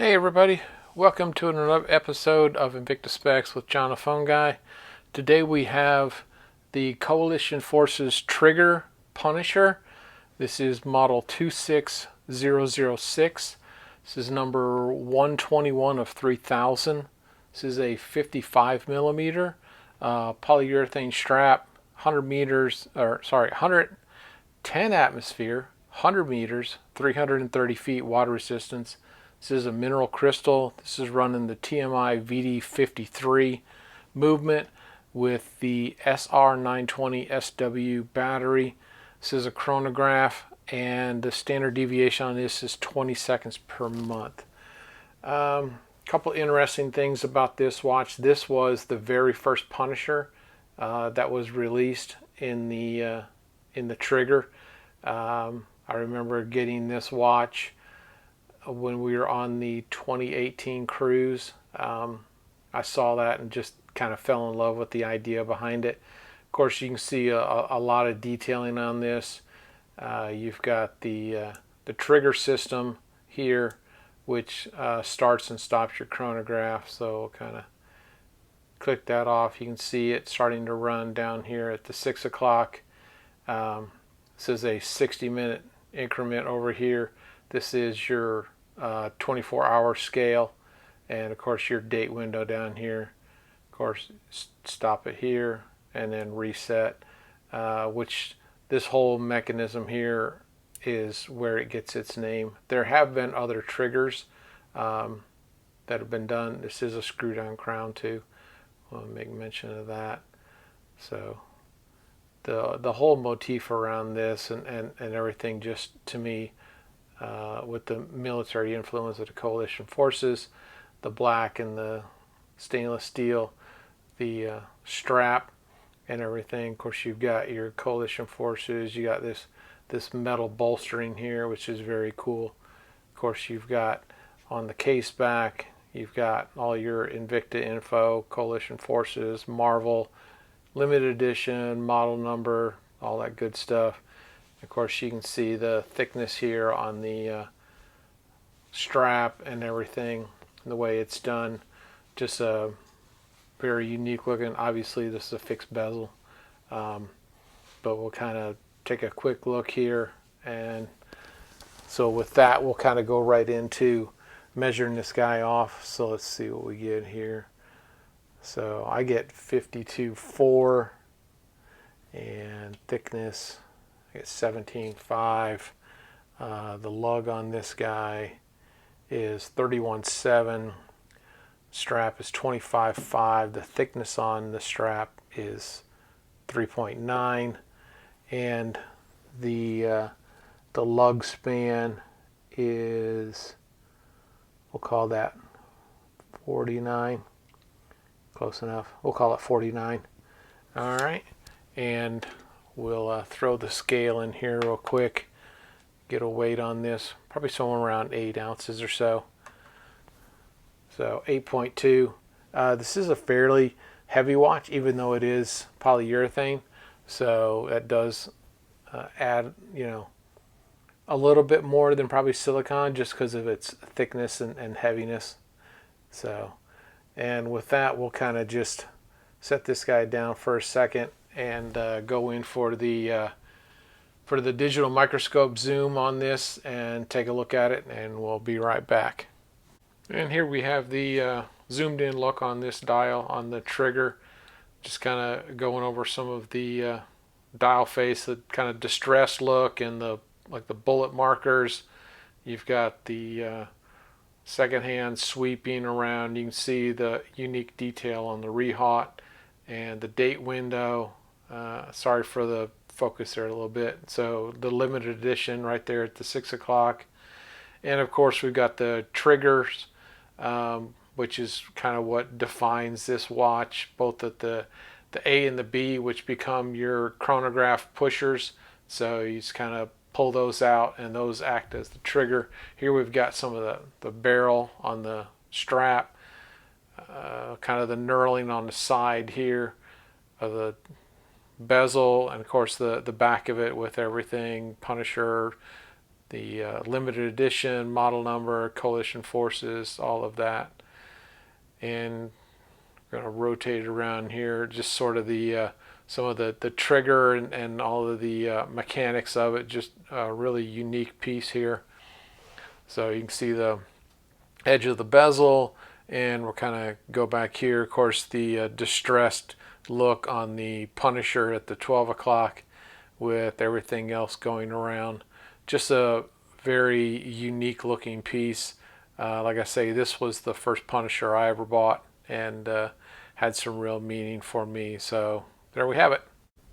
Hey everybody, welcome to another episode of Invicta Specs with John the Phone Guy. Today we have the Coalition Forces Trigger Punisher. This is model 26006. This is number 121 of 3000. This is a 55 millimeter polyurethane strap, 110 atmosphere, 100 meters, 330 feet water resistance. This is a mineral crystal. This is running the TMI VD53 movement with the SR920SW battery. This is a chronograph, and the standard deviation on this is 20 seconds per month. Couple interesting things about this watch. This was the very first Punisher that was released in the Trigger. I remember getting this watch when we were on the 2018 cruise. I saw that and just kind of fell in love with the idea behind it. Of course, you can see a lot of detailing on this. You've got the trigger system here, which starts and stops your chronograph. So kind of click that off. You can see it starting to run down here at the 6 o'clock. This is a 60-minute increment over here. This is your 24-hour scale, and of course your date window down here. Of course, stop it here and then reset, which this whole mechanism here is where it gets its name. There have been other triggers that have been done. This is a screw down crown too. I'll make mention of that. So the whole motif around this and everything, just to me, with the military influence of the Coalition Forces, the black and the stainless steel, the strap and everything. Of course, you've got your Coalition Forces. You got this metal bolstering here, which is very cool. Of course, you've got on the case back, you've got all your Invicta info, Coalition Forces, Marvel, limited edition, model number, all that good stuff. Of course, you can see the thickness here on the strap and everything, the way it's done. Just a very unique looking. Obviously, this is a fixed bezel, but we'll kind of take a quick look here. And so with that, we'll kind of go right into measuring this guy off. So let's see what we get here. So I get 52.4, and thickness, I get 17.5. The lug on this guy is 31.7. Strap is 25.5. The thickness on the strap is 3.9, and the lug span is, we'll call that 49. Close enough. We'll call it 49. All right, and we'll throw the scale in here real quick, get a weight on this, probably somewhere around 8 ounces or so. So 8.2. This is a fairly heavy watch, even though it is polyurethane. So that does add, a little bit more than probably silicone, just because of its thickness and heaviness. So, and with that, we'll kind of just set this guy down for a second and go in for the digital microscope zoom on this and take a look at it, and we'll be right back. And here we have the zoomed in look on this dial on the trigger. Just kind of going over some of the dial face, the kind of distressed look and the bullet markers. You've got the second hand sweeping around. You can see the unique detail on the rehaut and the date window. Sorry for the focus there a little bit. So the limited edition right there at the 6 o'clock. And of course we've got the triggers, which is kind of what defines this watch, both at the A and the B, which become your chronograph pushers. So you just kind of pull those out, and those act as the trigger. Here we've got some of the barrel on the strap, kind of the knurling on the side here of the bezel, and of course the back of it with everything, Punisher, the limited edition, model number, coalition forces, all of that. And I'm going to rotate it around here, just sort of the some of the trigger and all of the mechanics of it. Just a really unique piece here. So you can see the edge of the bezel, and we'll kind of go back here. Of course, the distressed look on the Punisher at the 12 o'clock with everything else going around. Just a very unique looking piece. Like I say, this was the first Punisher I ever bought, and had some real meaning for me. So there we have it.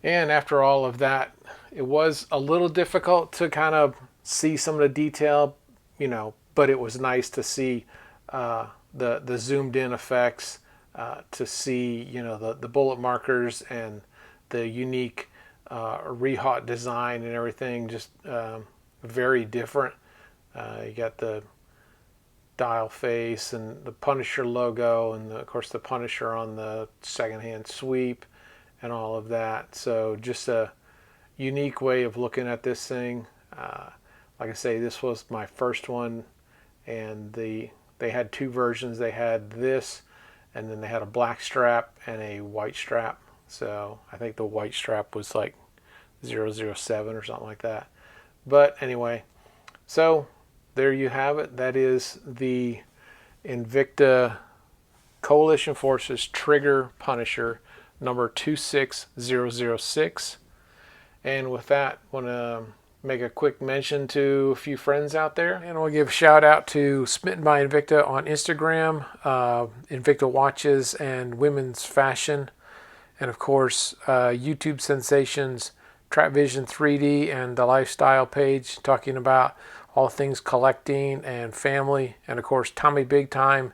And after all of that, it was a little difficult to kind of see some of the detail, you know, but it was nice to see the zoomed in effects, to see, you know, the bullet markers and the unique rehot design and everything. Just very different. You got the dial face and the Punisher logo, and of course the Punisher on the second-hand sweep and all of that. So just a unique way of looking at this thing. Like I say, this was my first one, and they had two versions. They had this, and then they had a black strap and a white strap. So I think the white strap was like 007 or something like that. But anyway, so there you have it. That is the Invicta Coalition Forces Trigger Punisher number 26006. And with that, I want to make a quick mention to a few friends out there. And we'll give a shout out to Smitten by Invicta on Instagram, Invicta Watches and Women's Fashion, and of course YouTube sensations Trap Vision 3D and the Lifestyle page, talking about all things collecting and family, and of course Tommy Big Time,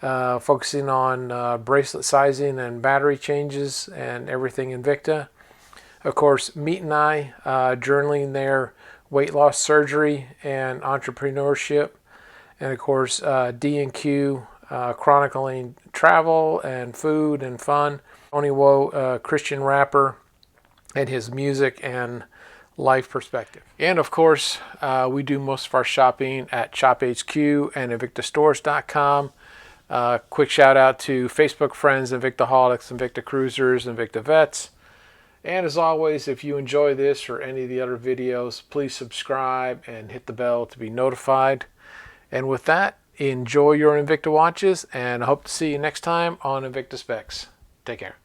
focusing on bracelet sizing and battery changes and everything Invicta. Of course, Meat and I, journaling their weight loss surgery and entrepreneurship, and of course D&Q, chronicling travel and food and fun. Tony Woe, Christian rapper, and his music and life perspective. And of course, we do most of our shopping at ShopHQ and InvictaStores.com. Quick shout out to Facebook friends, Invictaholics, Invictacruisers, InvictaVets. And as always, if you enjoy this or any of the other videos, please subscribe and hit the bell to be notified. And with that, enjoy your Invicta watches, and I hope to see you next time on Invicta Specs. Take care.